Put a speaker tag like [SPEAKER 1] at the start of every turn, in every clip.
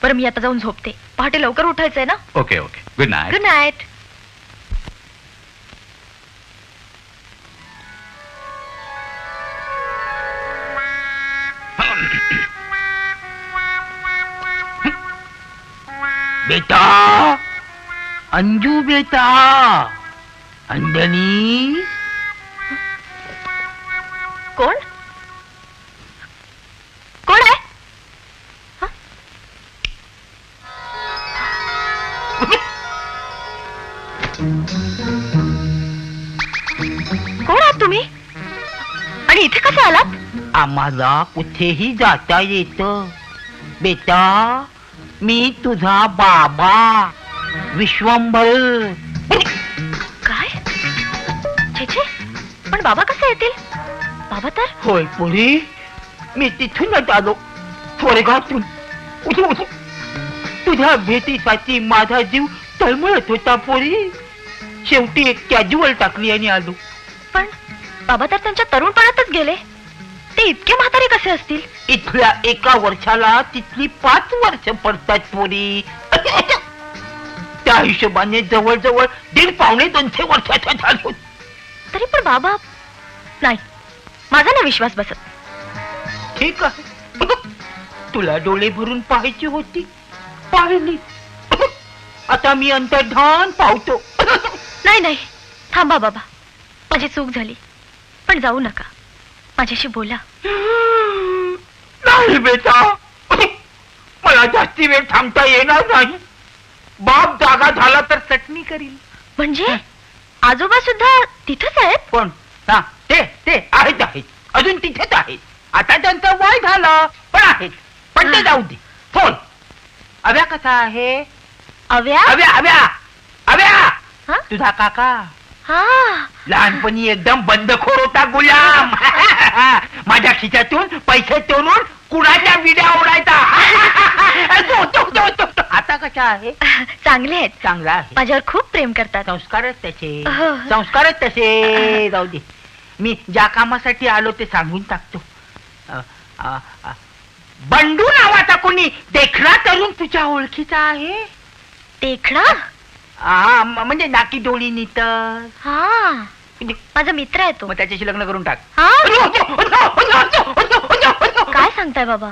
[SPEAKER 1] बरं मी आता जाऊन झोपते, पहाटे लवकर उठायचंय ना.
[SPEAKER 2] Okay okay, good night.
[SPEAKER 1] Good night.
[SPEAKER 3] बेटा, अंजू बेटा, अंजनी.
[SPEAKER 1] कोण कोण आहे? हं? कोण आहात तुम्ही आणि इथे कसे आलात?
[SPEAKER 3] आम्हाला कुठेही जाता येतं बेटा. मी तुझा बाबा विश्वंभर.
[SPEAKER 1] काय छे छे, पण बाबा कसे येतील? बाबा तर
[SPEAKER 3] होय पुरी, मी तिथूनच आलो, स्वर्गातून. उठू उठू. तुझ्या भेटीसाठी माझा जीव तळमळत होता पोरी. शेवटी एक कॅज्युअल टाकली आणि आलो.
[SPEAKER 1] पण बाबा तर त्यांच्या तरुणपणातच गेले. ते इतके म्हातारे कसे असतील?
[SPEAKER 3] इथल्या एका वर्षाला तिथली 5 वर्ष पडतात पोरी. त्या हिशोबाने जवळजवळ 1.5-2 वर्षाचा झालो.
[SPEAKER 1] तरी पण बाबा, नाही, माझा नाही विश्वास बसत.
[SPEAKER 3] ठीक आहे, तुला डोळे भरून पाहायची होती, पाहिली. आता मी अंतर्धान पावतो.
[SPEAKER 1] नाही नाही, थांबा बाबा, माझी चूक झाली, पण जाऊ नका, माझ्याशी बोला.
[SPEAKER 3] नाही बेटा, मला जास्ती वेळ थांबता येणार नाही. बाप जागा झाला तर चटणी करील.
[SPEAKER 1] म्हणजे आजोबा सुद्धा तिथंच आहेत?
[SPEAKER 3] पण हा, ते आहेत आहेत, अजून तिथेच आहेत. आता त्यांचं वय झालं, पण आहेत. पण ते जाऊ दे. फोन अव्या कसा आहे?
[SPEAKER 1] अव्या?
[SPEAKER 3] अव्या अव्या अव्या,
[SPEAKER 1] हा?
[SPEAKER 3] तुझा काका
[SPEAKER 1] हा,
[SPEAKER 3] लहानपणी एकदम बंडखोर होता, गुलाम. माझ्या खिशातून पैसे चोरून कुणाच्या विड्या ओढायचा. आता कशा आहे?
[SPEAKER 1] चांगले आहेत,
[SPEAKER 3] चांगला आहे.
[SPEAKER 1] माझ्यावर खूप प्रेम करतात.
[SPEAKER 3] संस्कारच तसे,
[SPEAKER 1] हो.
[SPEAKER 3] संस्कारच तसे. जाऊ दे, मी ज्या कामासाठी आलो ते सांगून टाकतो. बंडू नावाचा कोणी देखणा तरुण तुझ्या ओळखीचा आहे?
[SPEAKER 1] देखणा?
[SPEAKER 3] हा, म्हणजे नाकी डोळी नीतर.
[SPEAKER 1] हा, माझा मित्र आहे तो.
[SPEAKER 3] मग त्याच्याशी लग्न करून टाक.
[SPEAKER 1] हा? काय सांगताय बाबा?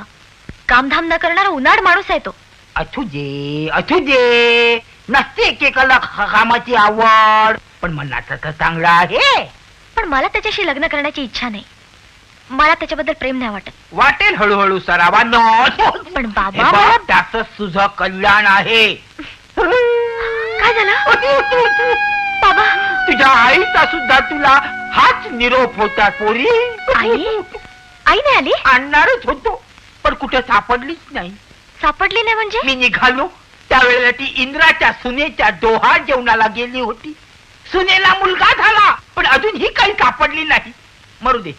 [SPEAKER 1] कामधाम न करणारा उन्हाळ माणूस आहे तो.
[SPEAKER 3] असू दे, नसते एकेकाला कामाची आवड, पण मनाचा तर चांगला आहे.
[SPEAKER 1] पण मला त्याच्याशी लग्न करण्याची इच्छा नाही. मला त्याच्याबद्दल प्रेम नाही वाटत.
[SPEAKER 3] वाटेल हळूहळू सरावानं.
[SPEAKER 1] पण बाबा,
[SPEAKER 3] हे बघ,
[SPEAKER 1] मला-
[SPEAKER 3] त्याचं तुझं कल्याण आहे.
[SPEAKER 1] काय झालं बाबा?
[SPEAKER 3] तुझ्या आईचा सुद्धा तुला हाच निरोप होता पोरी.
[SPEAKER 1] आई? आई नाही आली?
[SPEAKER 3] आणणारच होतो, पण कुठे सापडलीच नाही.
[SPEAKER 1] सापडली नाही म्हणजे?
[SPEAKER 3] मी निघालो त्यावेळेला ती इंद्राच्या सुनेच्या डोहाळ जेवणाला गेली होती. सुनेला मुलगा झाला, पण अजून ही काही सापडली नाही. मरू दे.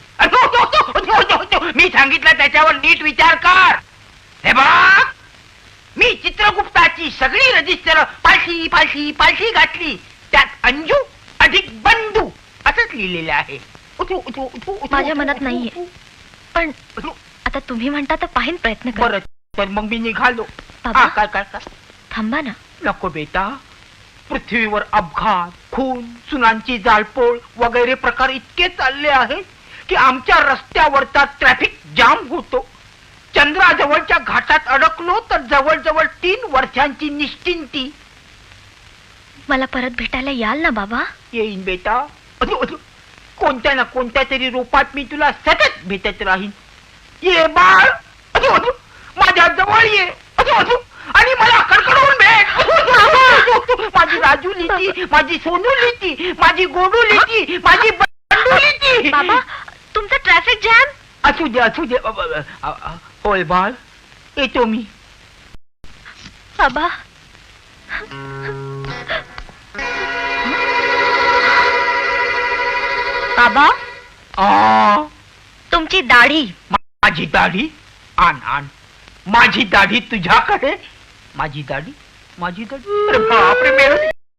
[SPEAKER 3] मी सांगितलं त्याच्यावर नीट विचार कर. हे बघ, मी चित्रगुप्ताची सगळी रजिस्टर पालशी पालशी पालशी घातली. त्यात अंजू अधिक बंधू असंच लिहिलेलं आहे.
[SPEAKER 1] माझ्या मनात नाहीये, पण आता तुम्ही म्हणता तर पाहीन, प्रयत्न कर.
[SPEAKER 3] बरं, तर मग मी निघालो.
[SPEAKER 1] बाबा?
[SPEAKER 3] काय काय काय?
[SPEAKER 1] थांबा ना.
[SPEAKER 3] नको बेटा, पृथ्वीवर अपघात, खून, सुनांची जाळपोळ वगैरे प्रकार इतके चालले आहेत की आमच्या रस्त्यावरचा ट्रॅफिक जाम होतो. चंद्राजवळच्या घाटात अडकलो तर जवळजवळ 3 वर्षांची निश्चिंती.
[SPEAKER 1] मला परत भेटायला याल ना बाबा?
[SPEAKER 3] येईन बेटा, कोणत्या ना कोणत्या तरी रूपात मी तुला सतत भेटत राहीन. ये बाळ, माझ्या जवळ ये आणि मला कडकडवून भेट. माझी राजू लिहिती, माझी सोनू लिहिती, माझी गोडू लिहिती, माझी बंडू लिहिती.
[SPEAKER 1] बाबा, तुमचा ट्रॅफिक जॅम.
[SPEAKER 3] असू दे. होय बाळ, येतो मी.
[SPEAKER 1] बाबा, बाबा, तुमची दाढी.
[SPEAKER 3] माझी दाढी? आण. माझी दाढी तुझ्याकडे? माझी दाढी? अरे बापरे, मेलं.